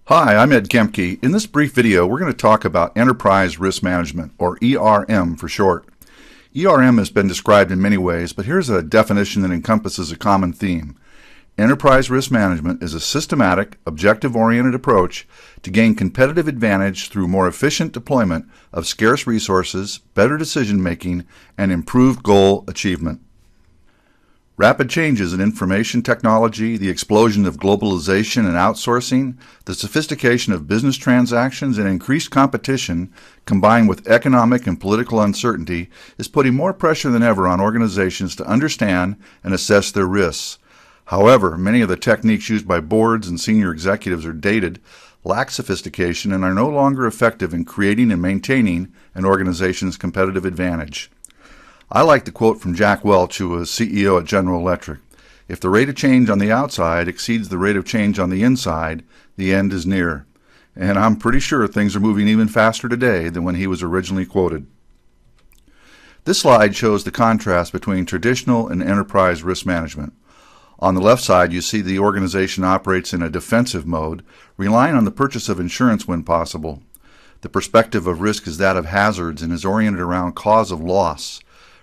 Hi, I'm Ed Kemke. In this brief video, we're going to talk about Enterprise Risk Management, or ERM for short. ERM has been described in many ways, but here's a definition that encompasses a common theme. Enterprise risk management is a systematic, objective-oriented approach to gain competitive advantage through more efficient deployment of scarce resources, better decision-making, and improved goal achievement. Rapid changes in information technology, the explosion of globalization and outsourcing, the sophistication of business transactions, and increased competition, combined with economic and political uncertainty, is putting more pressure than ever on organizations to understand and assess their risks. However, many of the techniques used by boards and senior executives are dated, lack sophistication, and are no longer effective in creating and maintaining an organization's competitive advantage. I like the quote from Jack Welch, who was CEO at General Electric. If the rate of change on the outside exceeds the rate of change on the inside, the end is near. And I'm pretty sure things are moving even faster today than when he was originally quoted. This slide shows the contrast between traditional and enterprise risk management. On the left side, you see the organization operates in a defensive mode, relying on the purchase of insurance when possible. The perspective of risk is that of hazards and is oriented around cause of loss.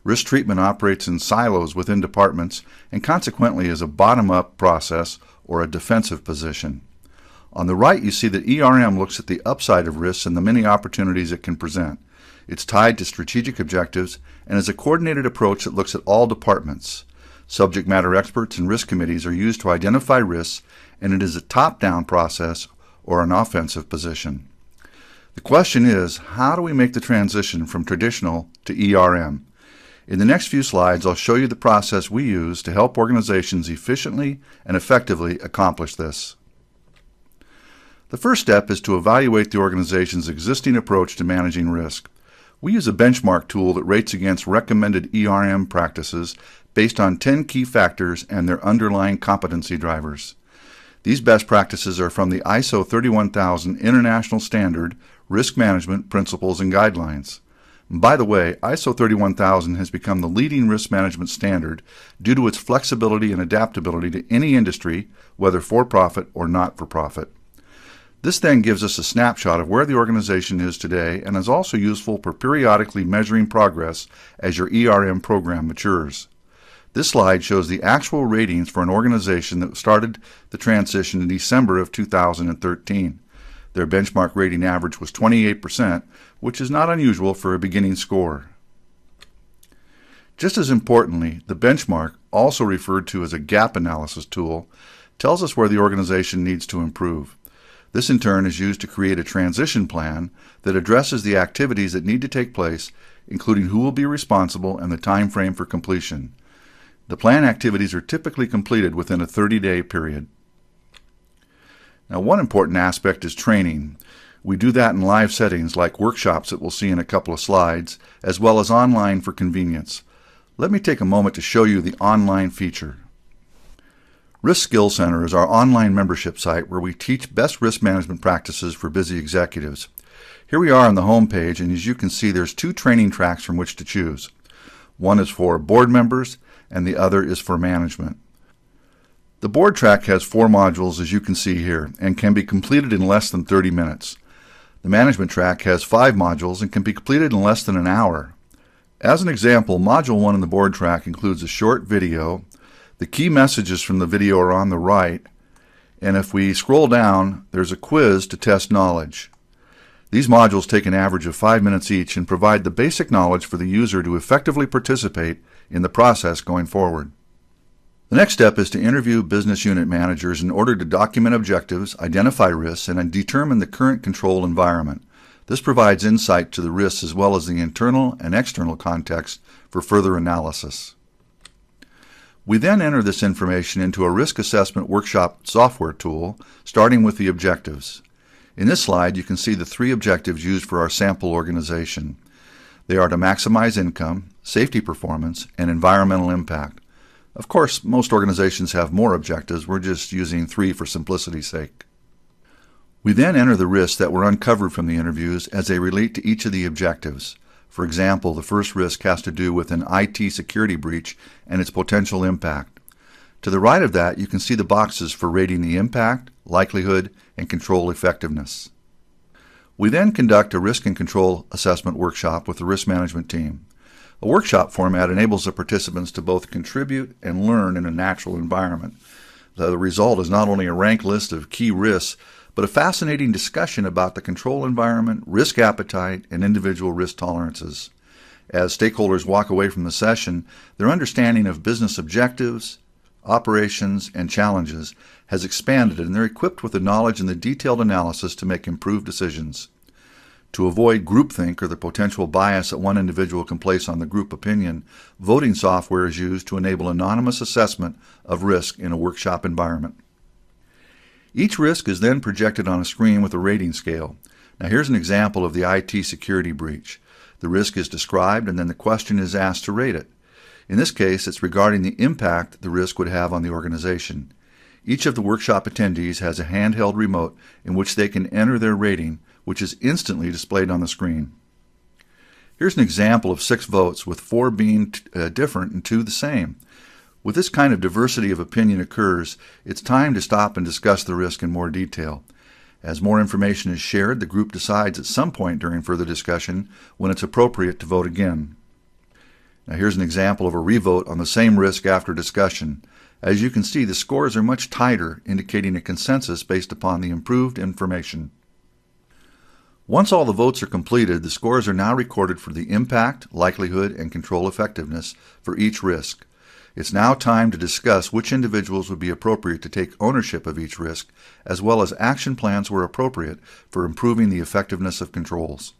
Risk treatment operates in silos within departments and consequently is a bottom-up process or a defensive position. On the right, you see that ERM looks at the upside of risks and the many opportunities it can present. It's tied to strategic objectives and is a coordinated approach that looks at all departments. Subject matter experts and risk committees are used to identify risks, and it is a top-down process or an offensive position. The question is, how do we make the transition from traditional to ERM? In the next few slides, I'll show you the process we use to help organizations efficiently and effectively accomplish this. The first step is to evaluate the organization's existing approach to managing risk. We use a benchmark tool that rates against recommended ERM practices based on 10 key factors and their underlying competency drivers. These best practices are from the ISO 31000 International Standard Risk Management Principles and Guidelines. By the way, ISO 31000 has become the leading risk management standard due to its flexibility and adaptability to any industry, whether for-profit or not-for-profit. This then gives us a snapshot of where the organization is today and is also useful for periodically measuring progress as your ERM program matures. This slide shows the actual ratings for an organization that started the transition in December of 2013. Their benchmark rating average was 28%, which is not unusual for a beginning score. Just as importantly, the benchmark, also referred to as a gap analysis tool, tells us where the organization needs to improve. This in turn is used to create a transition plan that addresses the activities that need to take place, including who will be responsible and the time frame for completion. The plan activities are typically completed within a 30-day period. Now, one important aspect is training. We do that in live settings like workshops that we'll see in a couple of slides, as well as online for convenience. Let me take a moment to show you the online feature. Risk Skill Center is our online membership site where we teach best risk management practices for busy executives. Here we are on the home page, and as you can see, there's two training tracks from which to choose. One is for board members, and the other is for management. The board track has 4 modules, as you can see here, and can be completed in less than 30 minutes. The management track has 5 modules and can be completed in less than an hour. As an example, Module 1 in the board track includes a short video. The key messages from the video are on the right, and if we scroll down, there's a quiz to test knowledge. These modules take an average of 5 minutes each and provide the basic knowledge for the user to effectively participate in the process going forward. The next step is to interview business unit managers in order to document objectives, identify risks, and determine the current control environment. This provides insight to the risks as well as the internal and external context for further analysis. We then enter this information into a risk assessment workshop software tool, starting with the objectives. In this slide, you can see the 3 objectives used for our sample organization. They are to maximize income, safety performance, and environmental impact. Of course, most organizations have more objectives. We're just using 3 for simplicity's sake. We then enter the risks that were uncovered from the interviews as they relate to each of the objectives. For example, the first risk has to do with an IT security breach and its potential impact. To the right of that, you can see the boxes for rating the impact, likelihood, and control effectiveness. We then conduct a risk and control assessment workshop with the risk management team. A workshop format enables the participants to both contribute and learn in a natural environment. The result is not only a ranked list of key risks, but a fascinating discussion about the control environment, risk appetite, and individual risk tolerances. As stakeholders walk away from the session, their understanding of business objectives, operations, and challenges has expanded, and they're equipped with the knowledge and the detailed analysis to make improved decisions. To avoid groupthink or the potential bias that one individual can place on the group opinion, voting software is used to enable anonymous assessment of risk in a workshop environment. Each risk is then projected on a screen with a rating scale. Now here's an example of the IT security breach. The risk is described and then the question is asked to rate it. In this case, it's regarding the impact the risk would have on the organization. Each of the workshop attendees has a handheld remote in which they can enter their rating, which is instantly displayed on the screen. Here's an example of 6 votes, with 4 being different and 2 the same. With this kind of diversity of opinion occurs, it's time to stop and discuss the risk in more detail. As more information is shared, the group decides at some point during further discussion when it's appropriate to vote again. Now here's an example of a revote on the same risk after discussion. As you can see, the scores are much tighter, indicating a consensus based upon the improved information. Once all the votes are completed, the scores are now recorded for the impact, likelihood, and control effectiveness for each risk. It's now time to discuss which individuals would be appropriate to take ownership of each risk, as well as action plans where appropriate for improving the effectiveness of controls.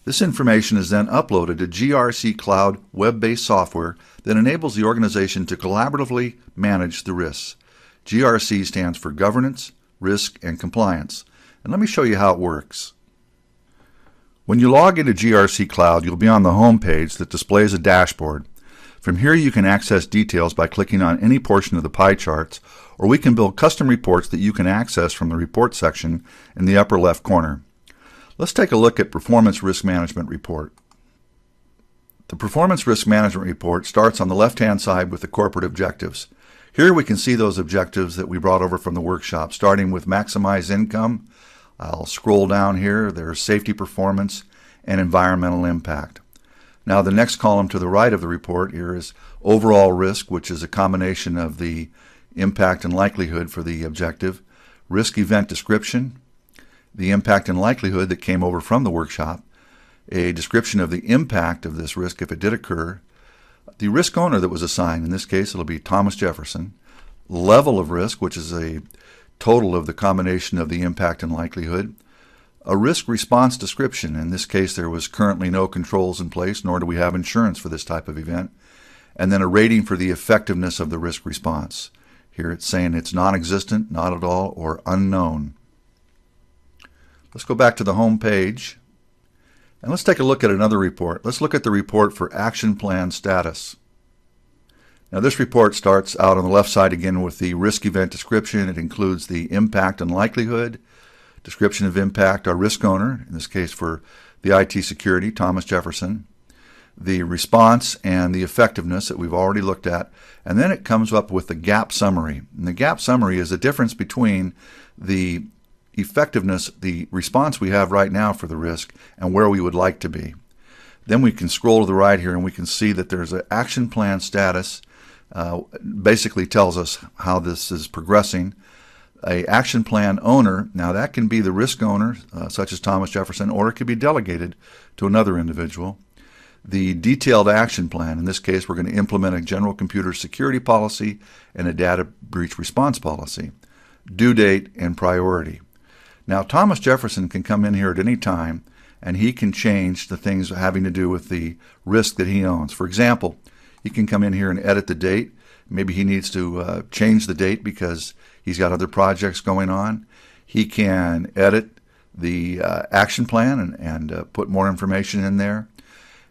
This information is then uploaded to GRC Cloud web-based software that enables the organization to collaboratively manage the risks. GRC stands for Governance, Risk, and Compliance. And let me show you how it works. When you log into GRC Cloud, you'll be on the home page that displays a dashboard. From here you can access details by clicking on any portion of the pie charts, or we can build custom reports that you can access from the report section in the upper left corner. Let's take a look at Performance Risk Management Report. The Performance Risk Management Report starts on the left-hand side with the corporate objectives. Here we can see those objectives that we brought over from the workshop, starting with maximize income. I'll scroll down here. There's safety performance and environmental impact. Now the next column to the right of the report here is overall risk, which is a combination of the impact and likelihood for the objective, risk event description, the impact and likelihood that came over from the workshop, a description of the impact of this risk if it did occur, the risk owner that was assigned, in this case it'll be Thomas Jefferson, level of risk, which is a total of the combination of the impact and likelihood, a risk response description, in this case there was currently no controls in place, nor do we have insurance for this type of event, and then a rating for the effectiveness of the risk response. Here it's saying it's non-existent, not at all, or unknown. Let's go back to the home page and let's take a look at another report. Let's look at the report for action plan status. Now this report starts out on the left side again with the risk event description. It includes the impact and likelihood, description of impact, our risk owner, in this case for the IT security, Thomas Jefferson, the response and the effectiveness that we've already looked at, and then it comes up with the gap summary. And the gap summary is the difference between the effectiveness, the response we have right now for the risk, and where we would like to be. Then we can scroll to the right here and we can see that there's an action plan status, basically tells us how this is progressing. A action plan owner, now that can be the risk owner, such as Thomas Jefferson, or it could be delegated to another individual. The detailed action plan, in this case we're going to implement a general computer security policy and a data breach response policy. Due date and priority. Now Thomas Jefferson can come in here at any time and he can change the things having to do with the risk that he owns. For example, he can come in here and edit the date. Maybe he needs to change the date because he's got other projects going on. He can edit the action plan and put more information in there.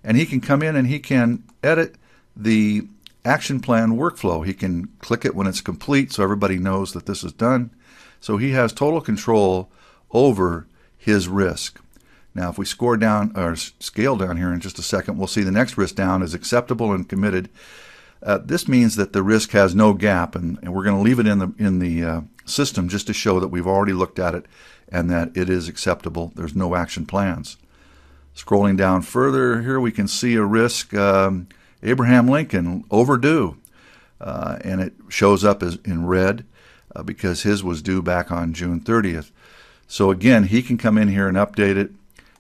And he can come in and he can edit the action plan workflow. He can click it when it's complete so everybody knows that this is done. So he has total control over his risk. Now if we scale down here in just a second, we'll see the next risk down is acceptable and committed. This means that the risk has no gap, and we're going to leave it in the system just to show that we've already looked at it and that it is acceptable. There's no action plans. Scrolling down further, here we can see a risk, Abraham Lincoln, overdue, and it shows up as in red because his was due back on June 30th. So again, he can come in here and update it.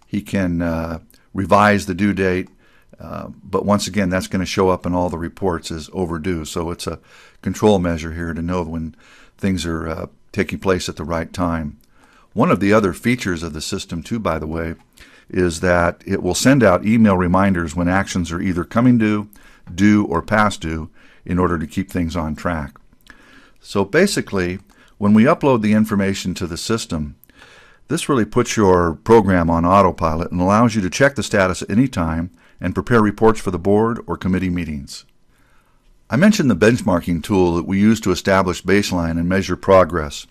He can revise the due date, but once again, that's going to show up in all the reports as overdue. So it's a control measure here to know when things are taking place at the right time. One of the other features of the system, too, by the way, is that it will send out email reminders when actions are either coming due, or past due in order to keep things on track. So basically, when we upload the information to the system, this really puts your program on autopilot and allows you to check the status at any time and prepare reports for the board or committee meetings. I mentioned the benchmarking tool that we use to establish baseline and measure progress.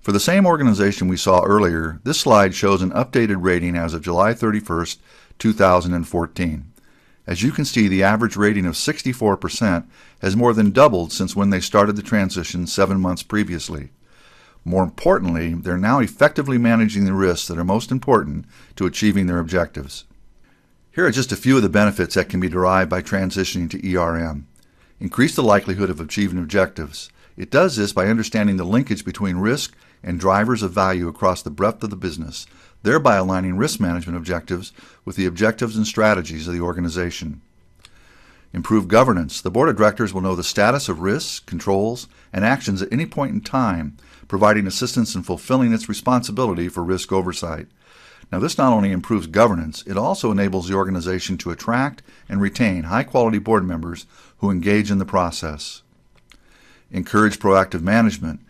For the same organization we saw earlier, this slide shows an updated rating as of July 31st, 2014. As you can see, the average rating of 64% has more than doubled since when they started the transition 7 months previously. More importantly, they're now effectively managing the risks that are most important to achieving their objectives. Here are just a few of the benefits that can be derived by transitioning to ERM. Increase the likelihood of achieving objectives. It does this by understanding the linkage between risk and drivers of value across the breadth of the business, thereby aligning risk management objectives with the objectives and strategies of the organization. Improve governance. The board of directors will know the status of risks, controls, and actions at any point in time, providing assistance in fulfilling its responsibility for risk oversight. Now, this not only improves governance, it also enables the organization to attract and retain high-quality board members who engage in the process. Encourage proactive management.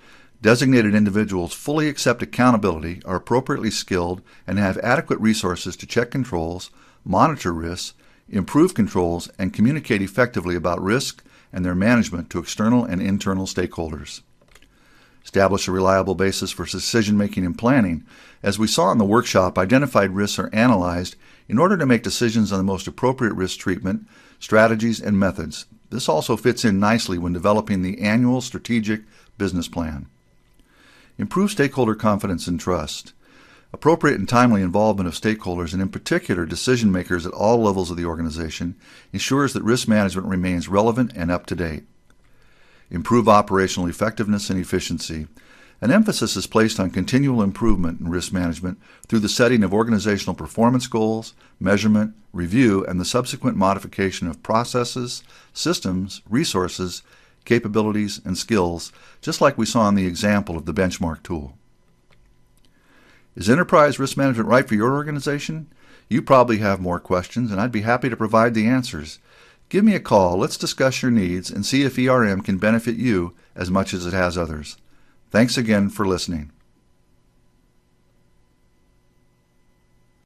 Designated individuals fully accept accountability, are appropriately skilled, and have adequate resources to check controls, monitor risks, improve controls, and communicate effectively about risk and their management to external and internal stakeholders. Establish a reliable basis for decision-making and planning. As we saw in the workshop, identified risks are analyzed in order to make decisions on the most appropriate risk treatment, strategies, and methods. This also fits in nicely when developing the annual strategic business plan. Improve stakeholder confidence and trust. Appropriate and timely involvement of stakeholders, and in particular decision makers at all levels of the organization, ensures that risk management remains relevant and up to date. Improve operational effectiveness and efficiency. An emphasis is placed on continual improvement in risk management through the setting of organizational performance goals, measurement, review, and the subsequent modification of processes, systems, resources, capabilities, and skills, just like we saw in the example of the benchmark tool. Is enterprise risk management right for your organization? You probably have more questions, and I'd be happy to provide the answers. Give me a call, let's discuss your needs, and see if ERM can benefit you as much as it has others. Thanks again for listening.